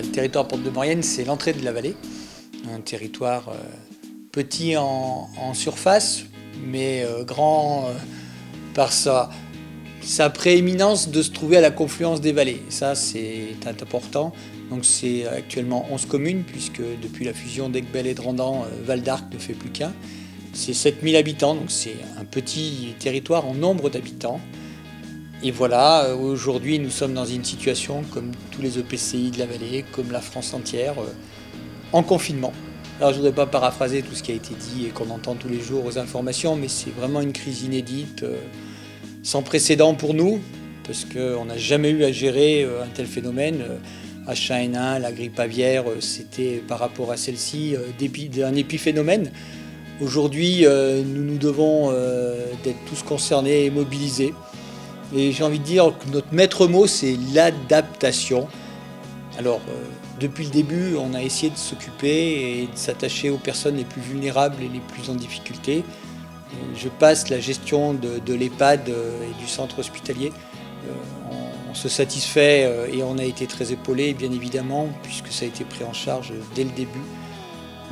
Le territoire Porte de Maurienne, c'est l'entrée de la vallée, un territoire petit en surface, mais grand par sa prééminence de se trouver à la confluence des vallées. Ça, c'est important. Donc c'est actuellement 11 communes, puisque depuis la fusion d'Aiguebelle et de Randan, Val d'Arc ne fait plus qu'un. C'est 7000 habitants, donc c'est un petit territoire en nombre d'habitants. Et voilà, aujourd'hui nous sommes dans une situation comme tous les EPCI de la vallée, comme la France entière, en confinement. Alors je ne voudrais pas paraphraser tout ce qui a été dit et qu'on entend tous les jours aux informations, mais c'est vraiment une crise inédite, sans précédent pour nous, parce qu'on n'a jamais eu à gérer un tel phénomène. H1N1, la grippe aviaire, c'était par rapport à celle-ci un épiphénomène. Aujourd'hui, nous devons d'être tous concernés et mobilisés. Et j'ai envie de dire que notre maître mot, c'est l'adaptation. Alors, depuis le début, on a essayé de s'occuper et de s'attacher aux personnes les plus vulnérables et les plus en difficulté. Je passe la gestion de l'EHPAD et du centre hospitalier. On se satisfait et on a été très épaulés, bien évidemment, puisque ça a été pris en charge dès le début.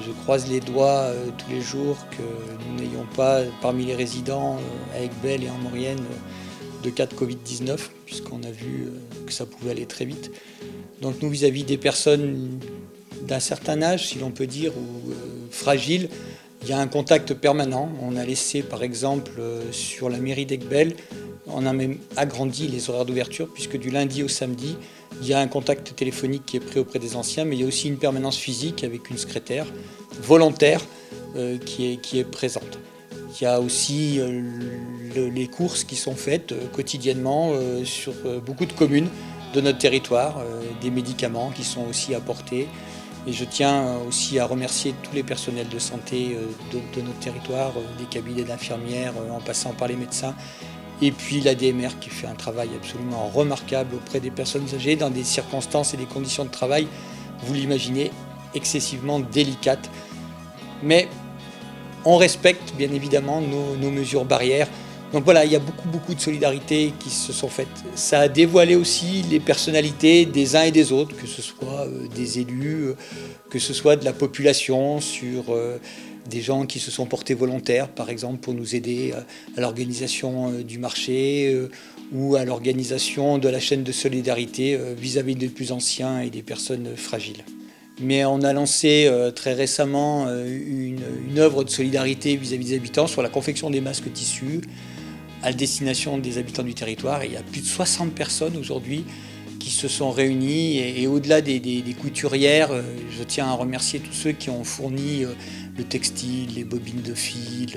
Je croise les doigts tous les jours que nous n'ayons pas, parmi les résidents à Aiguebelle et en Maurienne, de cas de Covid-19, puisqu'on a vu que ça pouvait aller très vite. Donc nous, vis-à-vis des personnes d'un certain âge, si l'on peut dire, ou fragiles, il y a un contact permanent. On a laissé, par exemple, sur la mairie d'Aiguebelle, on a même agrandi les horaires d'ouverture, puisque du lundi au samedi, il y a un contact téléphonique qui est pris auprès des anciens, mais il y a aussi une permanence physique avec une secrétaire volontaire qui est présente. Il y a aussi les courses qui sont faites quotidiennement sur beaucoup de communes de notre territoire, des médicaments qui sont aussi apportés. Et je tiens aussi à remercier tous les personnels de santé de notre territoire, des cabinets d'infirmières en passant par les médecins, et puis l'ADMR qui fait un travail absolument remarquable auprès des personnes âgées dans des circonstances et des conditions de travail, vous l'imaginez, excessivement délicates. Mais on respecte bien évidemment nos mesures barrières. Donc voilà, il y a beaucoup de solidarité qui se sont faites. Ça a dévoilé aussi les personnalités des uns et des autres, que ce soit des élus, que ce soit de la population, sur des gens qui se sont portés volontaires, par exemple, pour nous aider à l'organisation du marché ou à l'organisation de la chaîne de solidarité vis-à-vis des plus anciens et des personnes fragiles. Mais on a lancé très récemment une œuvre de solidarité vis-à-vis des habitants sur la confection des masques tissus à destination des habitants du territoire. Et il y a plus de 60 personnes aujourd'hui qui se sont réunies. Et au-delà des couturières, je tiens à remercier tous ceux qui ont fourni le textile, les bobines de fil.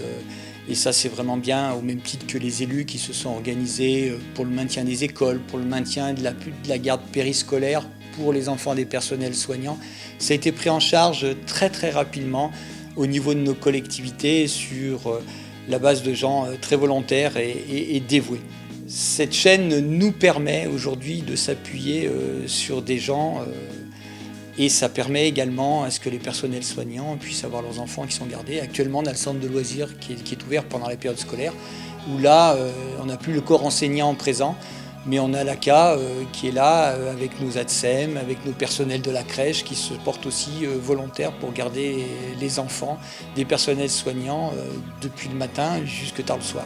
Et ça, c'est vraiment bien, au même titre que les élus qui se sont organisés pour le maintien des écoles, pour le maintien de la garde périscolaire, pour les enfants des personnels soignants. Ça a été pris en charge très rapidement au niveau de nos collectivités sur la base de gens très volontaires et dévoués. Cette chaîne nous permet aujourd'hui de s'appuyer sur des gens et ça permet également à ce que les personnels soignants puissent avoir leurs enfants qui sont gardés. Actuellement, on a le centre de loisirs qui est ouvert pendant la période scolaire où là, on n'a plus le corps enseignant présent, mais on a l'ACA qui est là avec nos ATSEM, avec nos personnels de la crèche qui se portent aussi volontaires pour garder les enfants des personnels soignants depuis le matin jusque tard le soir.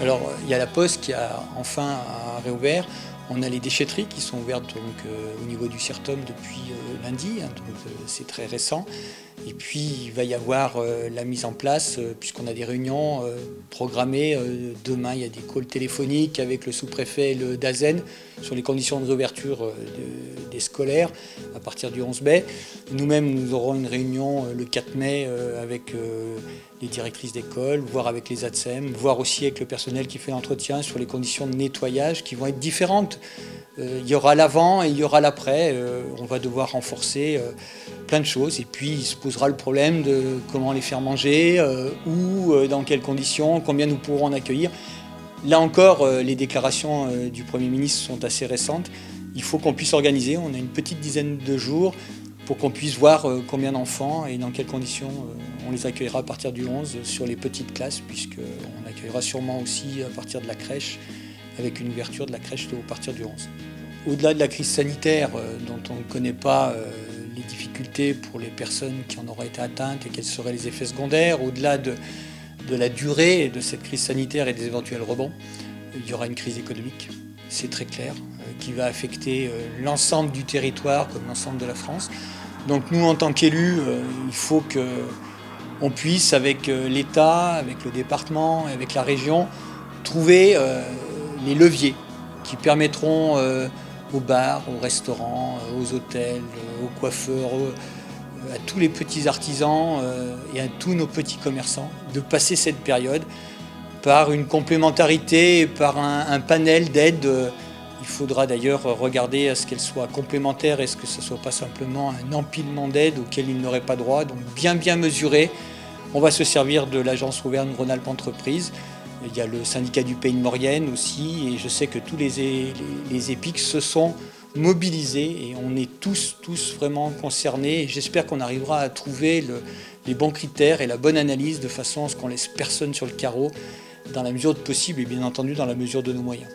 Alors il y a la Poste qui a enfin réouvert. On a les déchetteries qui sont ouvertes donc, au niveau du CIRTOM depuis lundi, hein, donc c'est très récent. Et puis il va y avoir la mise en place, puisqu'on a des réunions programmées. Demain, il y a des calls téléphoniques avec le sous-préfet et le DAZEN sur les conditions de réouverture des scolaires à partir du 11 mai. Nous-mêmes, nous aurons une réunion le 4 mai avec les directrices d'école, voire avec les ATSEM, voire aussi avec le personnel qui fait l'entretien sur les conditions de nettoyage qui vont être différentes. Il y aura l'avant et il y aura l'après. On va devoir renforcer plein de choses. Et puis, il se posera le problème de comment les faire manger, où, dans quelles conditions, combien nous pourrons en accueillir. Là encore, les déclarations du Premier ministre sont assez récentes. Il faut qu'on puisse organiser. On a une petite dizaine de jours pour qu'on puisse voir combien d'enfants et dans quelles conditions on les accueillera à partir du 11 sur les petites classes, puisqu'on accueillera sûrement aussi à partir de la crèche, avec une ouverture de la crèche à partir du 11. Au-delà de la crise sanitaire, dont on ne connaît pas les difficultés pour les personnes qui en auraient été atteintes et quels seraient les effets secondaires, au-delà de la durée de cette crise sanitaire et des éventuels rebonds, il y aura une crise économique, c'est très clair, qui va affecter l'ensemble du territoire comme l'ensemble de la France. Donc nous, en tant qu'élus, il faut qu'on puisse, avec l'État, avec le département, avec la région, trouver les leviers qui permettront aux bars, aux restaurants, aux hôtels, aux coiffeurs, à tous les petits artisans et à tous nos petits commerçants de passer cette période par une complémentarité, par un panel d'aides. Il faudra d'ailleurs regarder à ce qu'elles soient complémentaires et ce que ce ne soit pas simplement un empilement d'aides auxquelles ils n'auraient pas droit. Donc bien mesuré. On va se servir de l'agence Auvergne-Rhône-Alpes Entreprises. Il y a le syndicat du Pays de Maurienne aussi, et je sais que tous les EPIC se sont mobilisés et on est tous vraiment concernés. Et j'espère qu'on arrivera à trouver les bons critères et la bonne analyse de façon à ce qu'on laisse personne sur le carreau, dans la mesure de possible et bien entendu dans la mesure de nos moyens.